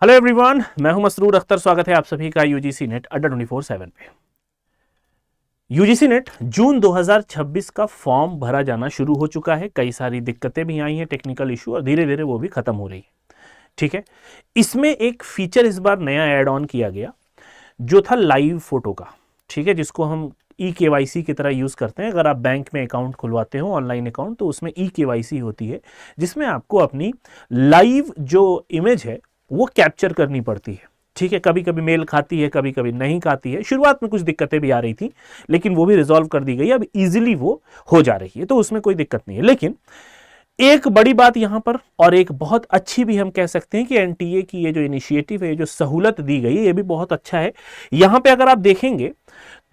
Hello everyone, मैं हूं मसरूर अख्तर। स्वागत है आप सभी का यूजीसी नेट अड्डा 24/7 पे। यूजीसी नेट जून 2026 का फॉर्म भरा जाना शुरू हो चुका है। कई सारी दिक्कतें भी आई हैं, टेक्निकल इशू, और धीरे धीरे वो भी खत्म हो रही है। ठीक है, इसमें एक फीचर इस बार नया ऐड ऑन किया गया जो था लाइव फोटो का। ठीक है, जिसको हम ई-केवाईसी की तरह यूज करते हैं। अगर आप बैंक में अकाउंट खुलवाते हो, ऑनलाइन अकाउंट, तो उसमें ई-केवाईसी होती है जिसमें आपको अपनी लाइव जो इमेज है वो कैप्चर करनी पड़ती है। ठीक है, कभी कभी मेल खाती है, कभी कभी नहीं खाती है। शुरुआत में कुछ दिक्कतें भी आ रही थी, लेकिन वो भी रिजॉल्व कर दी गई। अब इजीली वो हो जा रही है, तो उसमें कोई दिक्कत नहीं है। लेकिन एक बड़ी बात यहां पर, और एक बहुत अच्छी भी हम कह सकते हैं कि एनटीए की ये जो इनिशिएटिव है, जो सहूलत दी गई है, ये भी बहुत अच्छा है। यहां पे अगर आप देखेंगे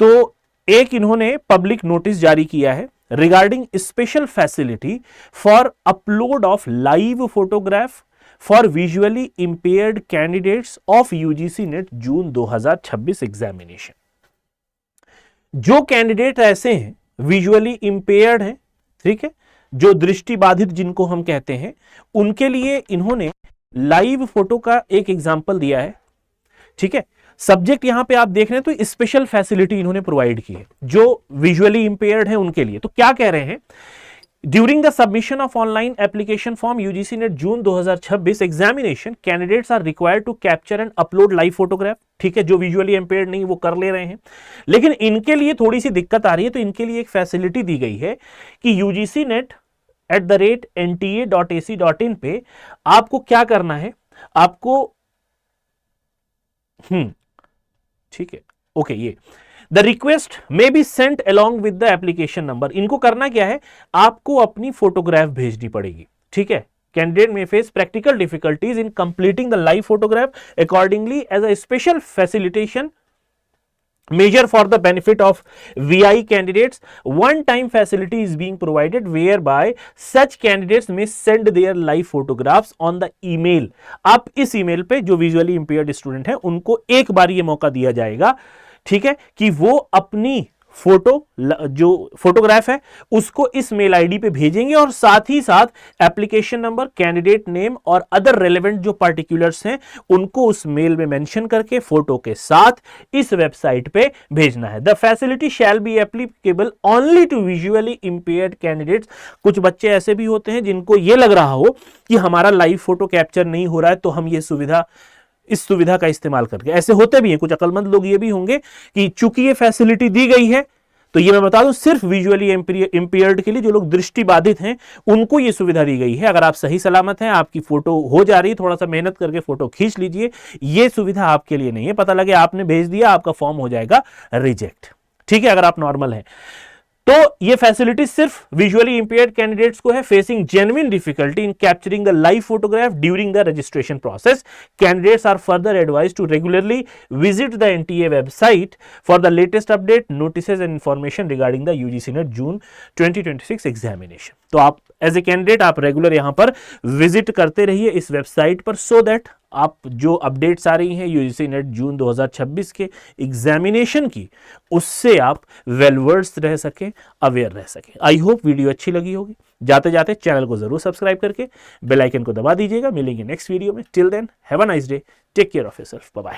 तो एक इन्होंने पब्लिक नोटिस जारी किया है regarding special facility for upload of live photograph for visually impaired candidates of UGC NET June 2026 examination. जो कैंडिडेट ऐसे हैं, विजुअली इंपेयर्ड हैं, ठीक है, जो दृष्टि बाधित जिनको हम कहते हैं, उनके लिए इन्होंने लाइव फोटो का एक एग्जाम्पल दिया है। ठीक है, सब्जेक्ट यहां पे आप देख रहे हैं तो स्पेशल फैसिलिटी इन्होंने प्रोवाइड की है जो विजुअली इंपेयर्ड है उनके लिए। तो क्या कह रहे हैं, During the submission of online application form UGC NET June 2026 examination, candidates are required to capture and upload live photograph। ठीक है, जो विजुअली इंपेयर्ड नहीं वो कर ले रहे हैं, लेकिन इनके लिए थोड़ी सी दिक्कत आ रही है। तो इनके लिए एक फैसिलिटी दी गई है कि UGCNet@nta.ac.in पे आपको क्या करना है, आपको ठीक है, ओके, ये the request may be sent along with the application number. इनको करना क्या है, आपको अपनी फोटोग्राफ भेजनी पड़ेगी। ठीक है, कैंडिडेट में face practical difficulties in completing the live photograph, accordingly as a special facilitation measure for the benefit of VI candidates, one time facility is being provided whereby such candidates may send their live photographs on the email। आप इस email पे जो visually impaired student है उनको एक बार ये मौका दिया जाएगा, ठीक है, कि वो अपनी फोटो जो फोटोग्राफ है उसको इस मेल आईडी पे भेजेंगे, और साथ ही साथ एप्लीकेशन नंबर, कैंडिडेट नेम और अदर रेलेवेंट जो पार्टिकुलर्स हैं उनको उस मेल में मेंशन करके फोटो के साथ इस वेबसाइट पे भेजना है। The facility shall be applicable only to visually impaired candidates. कुछ बच्चे ऐसे भी होते हैं जिनको ये लग रहा हो कि हमारा लाइव फोटो कैप्चर नहीं हो रहा है, तो हम इस सुविधा का इस्तेमाल करके, ऐसे होते भी हैं कुछ अक्लमंद लोग ये भी होंगे कि चूंकि ये फैसिलिटी दी गई है, तो ये मैं बता दूं सिर्फ विजुअली इंपेयर्ड के लिए, जो लोग दृष्टि बाधित हैं उनको ये सुविधा दी गई है। अगर आप सही सलामत हैं, आपकी फोटो हो जा रही, थोड़ा सा मेहनत करके फोटो खींच लीजिए, ये सुविधा आपके लिए नहीं है। पता लगे आपने भेज दिया, आपका फॉर्म हो जाएगा रिजेक्ट। ठीक है, अगर आप नॉर्मल हैं तो ये फैसिलिटी सिर्फ विजुअली इंपेयर्ड कैंडिडेट्स को है facing genuine difficulty in capturing the live photograph during the registration process. Candidates are further advised to regularly visit the NTA website for the latest update, notices and information regarding the UGC NET June 2026 एग्जामिनेशन। तो आप as a candidate आप regular यहां पर visit करते रहिए इस website पर, सो दैट आप जो अपडेट्स आ रही हैं यूजीसी नेट जून 2026 के एग्जामिनेशन की, उससे आप वेलवर्स रह सकें, अवेयर रह सकें। आई होप वीडियो अच्छी लगी होगी। जाते जाते चैनल को जरूर सब्सक्राइब करके बेल आइकन को दबा दीजिएगा। मिलेंगे नेक्स्ट वीडियो में। Till then have a nice day, take care of yourself, bye bye.